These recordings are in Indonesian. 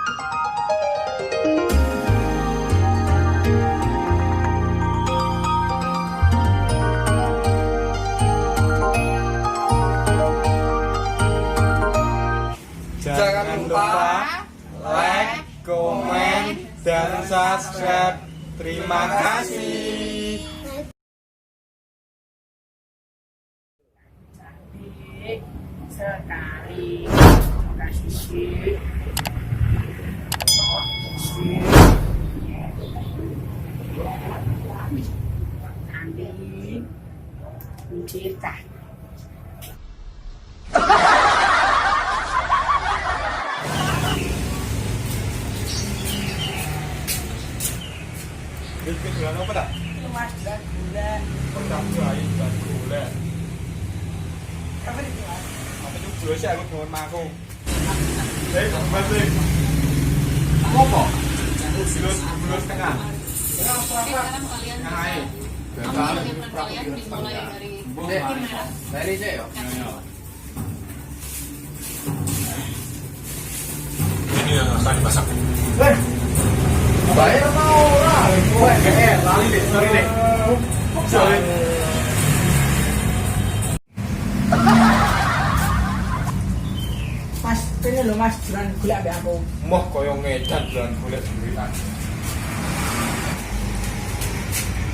Jangan lupa like, komen, dan subscribe. Terima kasih. Cantik sekali. Kasih. Cantik. Cinta. Bikin bulan apa dah? Mas bulan. Pertama bulan bulan. Apa itu? Apa itu dua sih aku dengan maku. Balik. Apa? Bulan setengah. Sekarang kalian bisa kalian dimulai dari saya ya. Ini yang akan dimasak. Bayar mau lah, gue kayak lali deh, sorry deh. Sorry. Mas, ini loh mas, jangan gula be aku. Moh koyo ngedan bulan bulan bulan.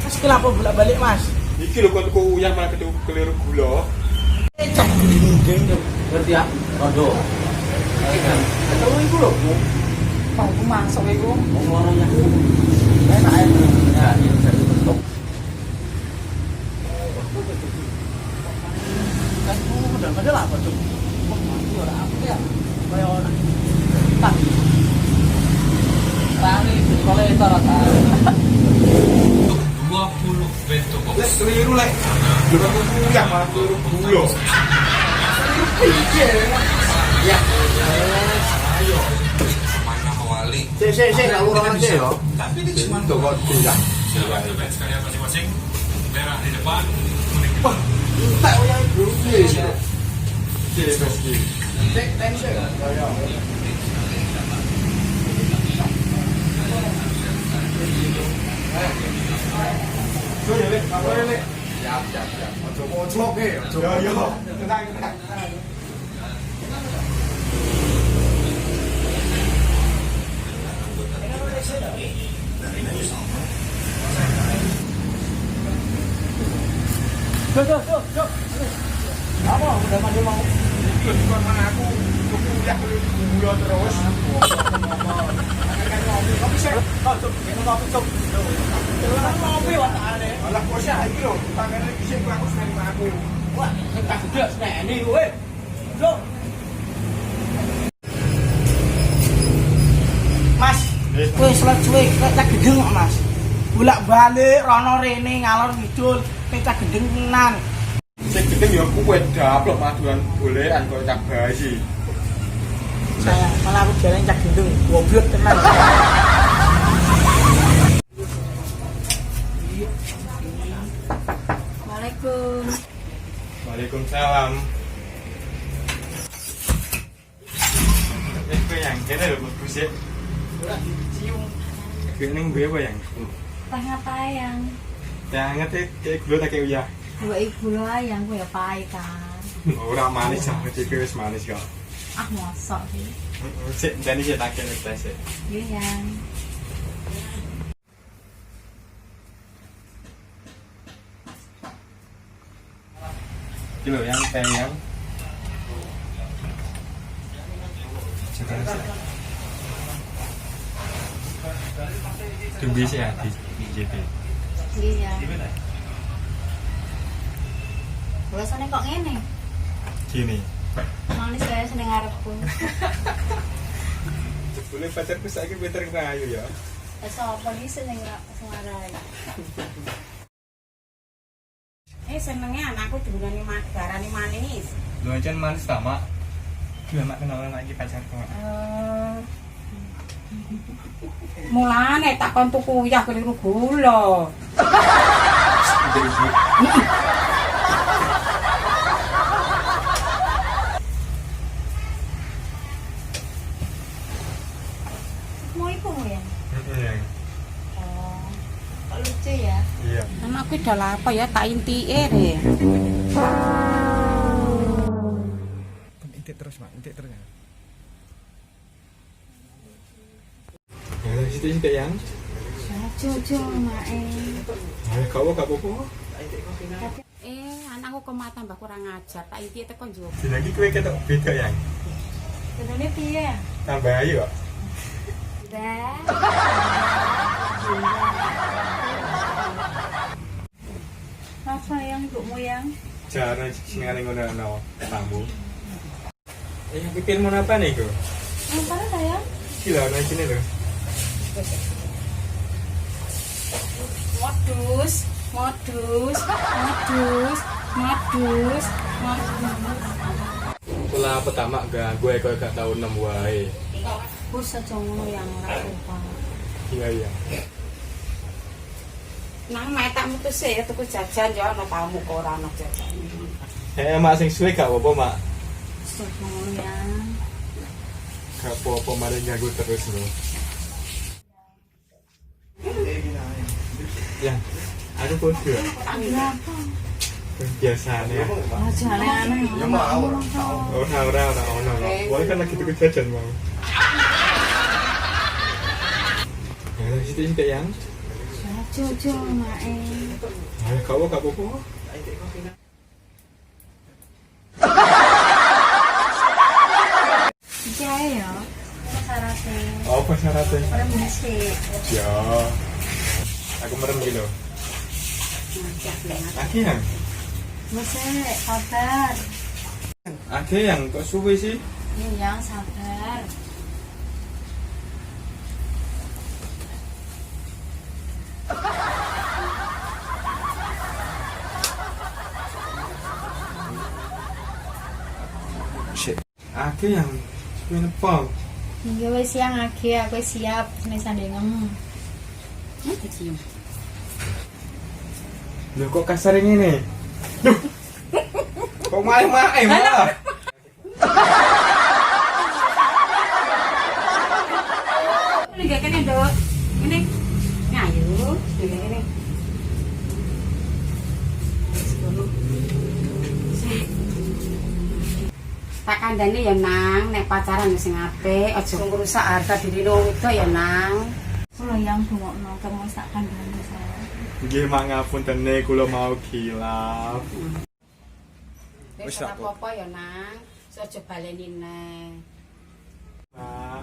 Mas kenapa bolak balik mas? Iki lho kon ku uyah malah keliru gula. Cek gini Ngerti ya? Rondo. Ketemu iku lho. mau aku masuk itu. Ngomongnya aku. Enak ya. Ya, jadi bentuk. Kan udah padahal apa tuh? Mati orang apa ya? Kayak orang. Tak. Tani sekolah itu rata. 20 bento box. Lek keliru lek. Lho kon ku uyah malah keliru gula. Ya. Ayo. Mana mawali. Sik, lalu orang sih yo. Tapi ini cuma Bentuk kok tidak. silahkan coba sekalian masing-masing. Merah di depan, kuning di Wah, belakang. Tak yang itu. Cek pasti. Cek tension. Ya. Yo ya lek, apa ya lek? Siap. Ojo mocok e, ojo. Yo. Tenang. Go. Apa udah mandi mau? Lho di kon mana aku uyah keliru gula terus. Kopi sih. Oh, cuk, minum kopi cuk. Jangan kopi watane. Alah kok sih iki lho, tangane iki sing aku seneng aku. Wah, tak gede seneni kowe. Cuk. Mas, kowe selek cuwe, cek gendeng kok, Mas. Bolak-balik rono rene ngalor ngidul, cek gendeng tenan. Sing gedeng ya kowe daplok maduan bolehan kok cak basi. Saya malah aku jalan cek gendeng, goblok tenan. Waalaikumsalam. Waalaikumsalam. Kowe yang kene lho bagus ya. Ora dicium. Kene gue apa yang? Tengah tayang. Yang ngerti kayak gula tak kayak uyah. Dua ibu lo ayang gue ya pahit kan. Ora manis ah, iki wis manis kok. Ah mosok sih. Sik, jane sik tak kene tes. Iya yang. Iki lho yang yang. Tunggu sih ya di JP. Iya. Biasanya kok ngene. Gini. Manis kayak seneng ngarepku. Boleh pacarku saiki pinter ngayu ya. Wes apa iki seneng sengarai. Senengnya anakku dungane garane manis. Lu aja manis ta, Mak? Gila mak kenalan lagi pacarku. Mak. Mulane takon tuku uyah keliru gula. kamu ya? Yang. Oh, kok lucu ya? Iya. Anakku udah apa ya tak inti deh. Intik terus, Mak. Intik terus. Yang situ yang. Cucu mae. Kau gak apa-apa. Anakku kok tambah kurang ajar, tak inti tekan juga. Lagi kue ketok beda yang. Bedone piye? Tambah ayo. Dah. Apa yang ibumu yang? Jangan singa ngono tamu. Yang pikir mau apa nih kau? Apa sayang? Gila naik sini loh. Modus, modus, modus, modus, modus. Pula pertama gue gak tahu 6 wae. Bus aja ngono yang ora sopan. Iya. Nang mek tak mutus ya tuku jajan ya ana tamu kok ora ana jajan. Mak sing suwe gak apa-apa, Mak. Sopo ngono ya. Gak apa-apa mari ganggu terus loh. Ya, aku podo. Apa? Biasanya. Oh, jangan aneh. Ya mau. Ora. Wah kan lagi tuku jajan mau. Yang situ yang. Cucu mae. Kau gak apa-apa. Jae ya. Syaratnya. Apa syaratnya? Ora musik. Ya. Aku merem gitu. Aki yang. Musik, sabar. Aki yang kok suwe sih? Ini yang sabar. Aki yang suwe nepal. Iya wis siang lagi, aku siap nek sandengem. Cium. Loh kok kasar ini nih? Duh. Kok main-main malah? Ini gak kene, Dok. Ini. Ngayu, ini. Tak kandhane ya Nang, nek pacaran sing apik, aja ngrusak harga diri wong wedok ya Nang. Kulo yang bungokno kamu sak kandhane saya. Nggih mak ngapunten kula mau khilaf. Wis apa-apa ya Nang, aja baleni neh. Mak,